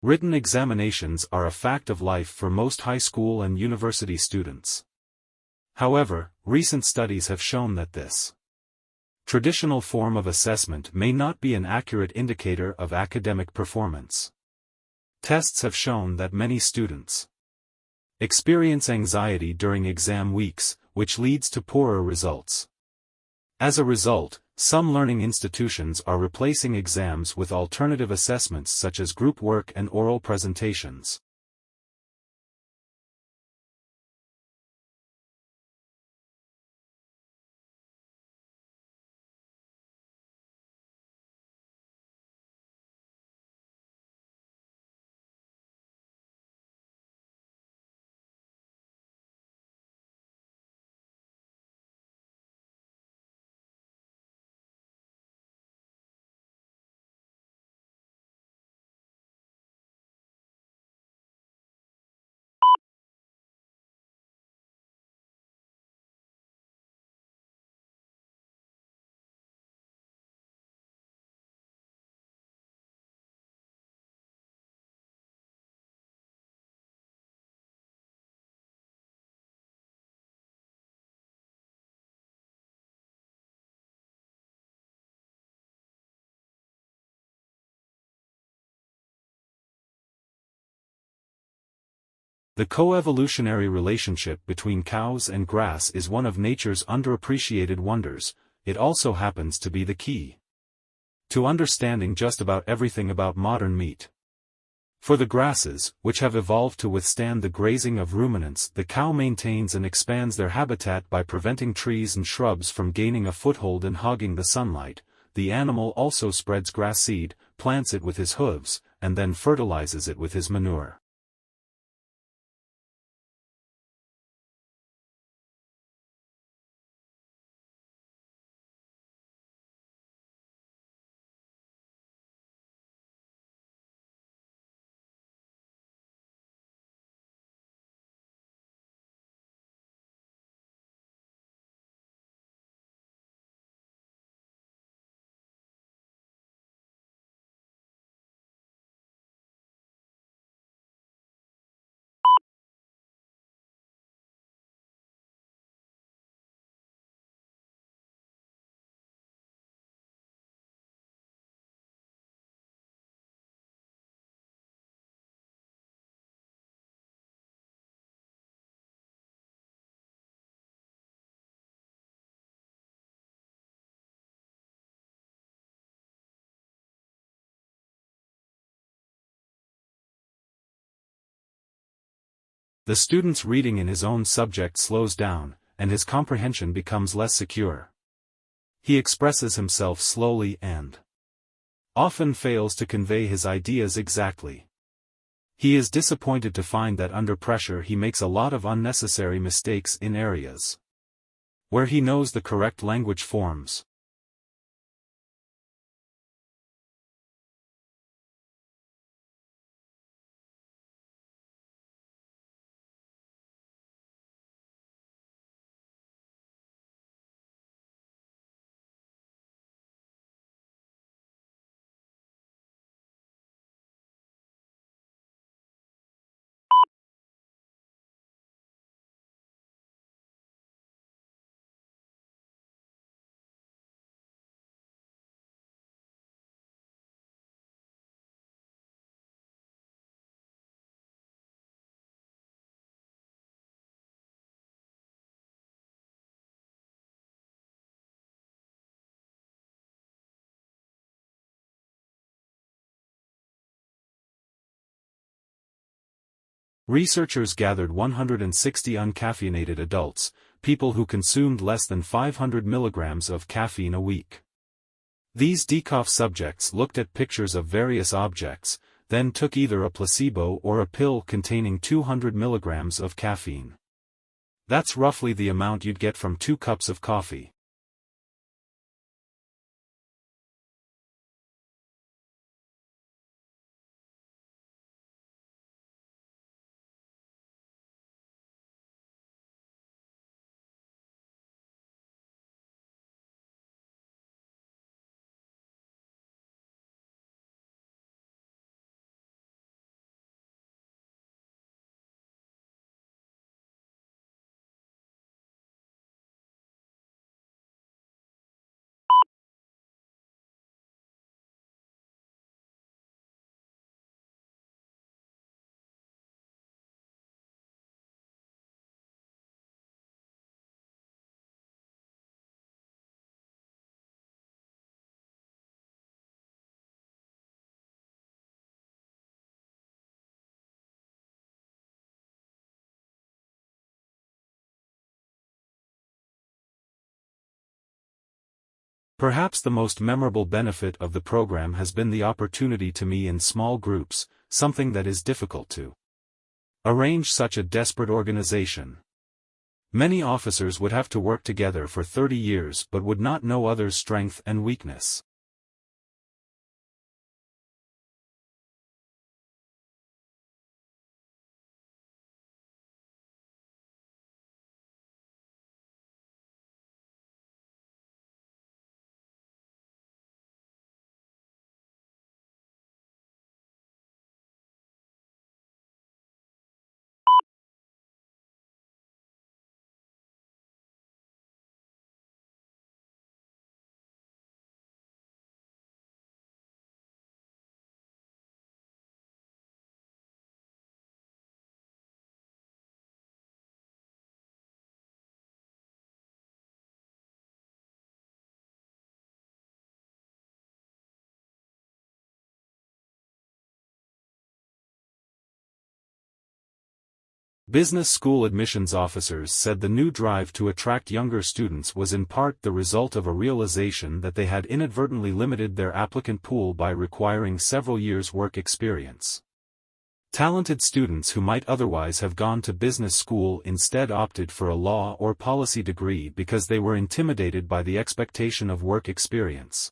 Written examinations are a fact of life for most high school and university students. However, recent studies have shown that this traditional form of assessment may not be an accurate indicator of academic performance. Tests have shown that many students experience anxiety during exam weeks, which leads to poorer results. As a result, some learning institutions are replacing exams with alternative assessments such as group work and oral presentations. The coevolutionary relationship between cows and grass is one of nature's underappreciated wonders. It also happens to be the key to understanding just about everything about modern meat. For the grasses, which have evolved to withstand the grazing of ruminants, the cow maintains and expands their habitat by preventing trees and shrubs from gaining a foothold and hogging the sunlight. The animal also spreads grass seed, plants it with his hooves, and then fertilizes it with his manure. The student's reading in his own subject slows down, and his comprehension becomes less secure. He expresses himself slowly and often fails to convey his ideas exactly. He is disappointed to find that under pressure he makes a lot of unnecessary mistakes in areas where he knows the correct language forms. Researchers gathered 160 uncaffeinated adults, people who consumed less than 500 milligrams of caffeine a week. These decaf subjects looked at pictures of various objects, then took either a placebo or a pill containing 200 milligrams of caffeine. That's roughly the amount you'd get from 2 cups of coffee. Perhaps the most memorable benefit of the program has been the opportunity to meet in small groups, something that is difficult to arrange such a desperate organization. Many officers would have to work together for 30 years but would not know others' strength and weakness. Business school admissions officers said the new drive to attract younger students was in part the result of a realization that they had inadvertently limited their applicant pool by requiring several years' work experience. Talented students who might otherwise have gone to business school instead opted for a law or policy degree because they were intimidated by the expectation of work experience.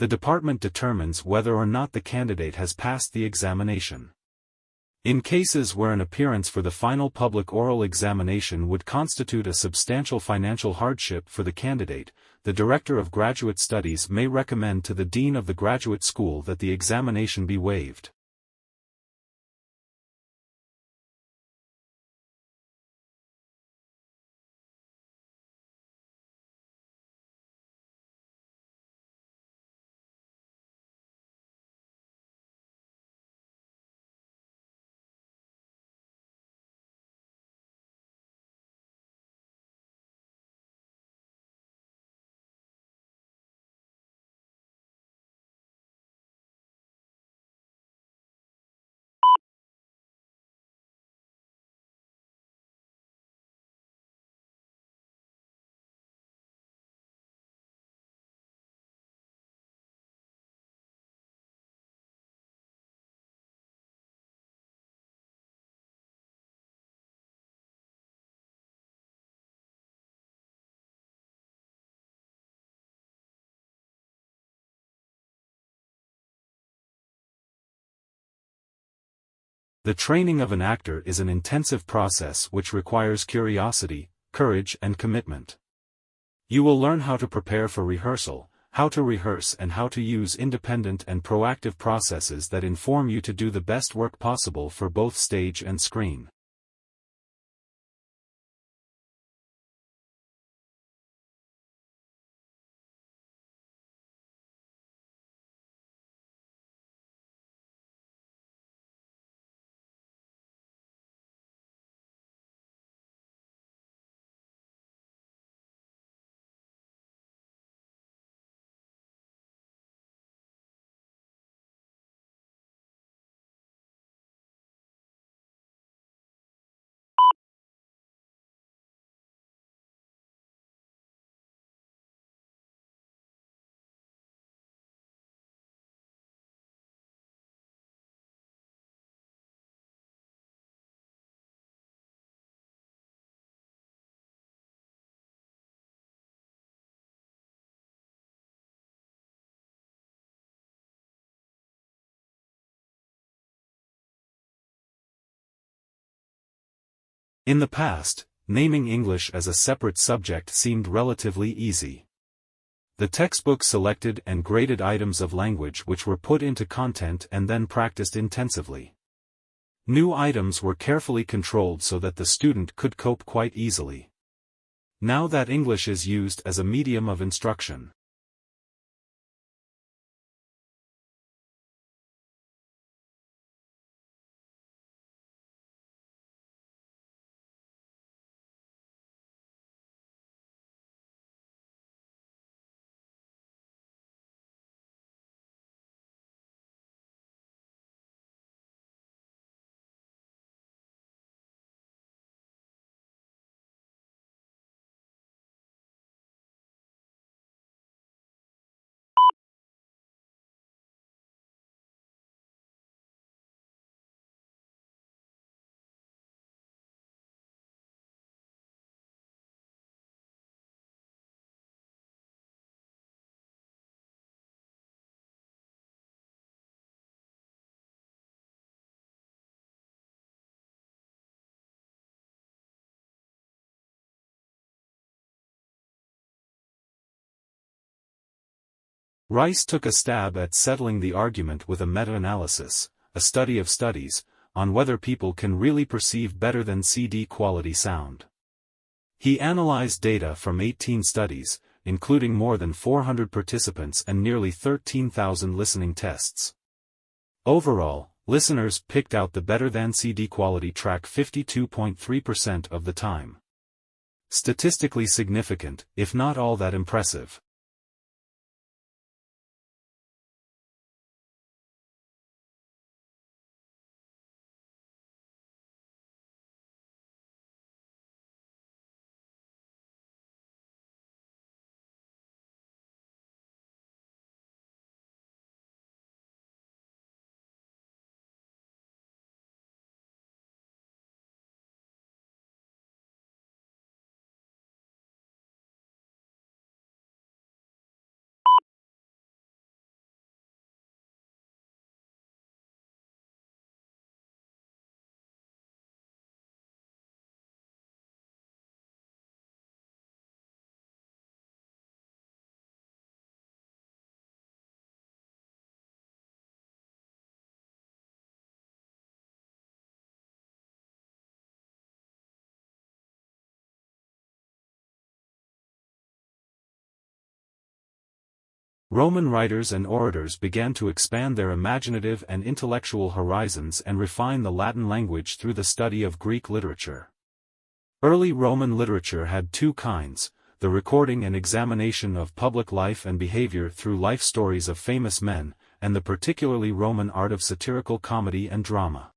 The department determines whether or not the candidate has passed the examination. In cases where an appearance for the final public oral examination would constitute a substantial financial hardship for the candidate, the Director of Graduate Studies may recommend to the Dean of the graduate school that the examination be waived. The training of an actor is an intensive process which requires curiosity, courage and commitment. You will learn how to prepare for rehearsal, how to rehearse and how to use independent and proactive processes that inform you to do the best work possible for both stage and screen. In the past, naming English as a separate subject seemed relatively easy. The textbook selected and graded items of language which were put into content and then practiced intensively. New items were carefully controlled so that the student could cope quite easily. Now that English is used as a medium of instruction, Rice took a stab at settling the argument with a meta-analysis, a study of studies, on whether people can really perceive better than CD quality sound. He analyzed data from 18 studies, including more than 400 participants and nearly 13,000 listening tests. Overall, listeners picked out the better than CD quality track 52.3% of the time. Statistically significant, if not all that impressive. Roman writers and orators began to expand their imaginative and intellectual horizons and refine the Latin language through the study of Greek literature. Early Roman literature had two kinds, the recording and examination of public life and behavior through life stories of famous men, and the particularly Roman art of satirical comedy and drama.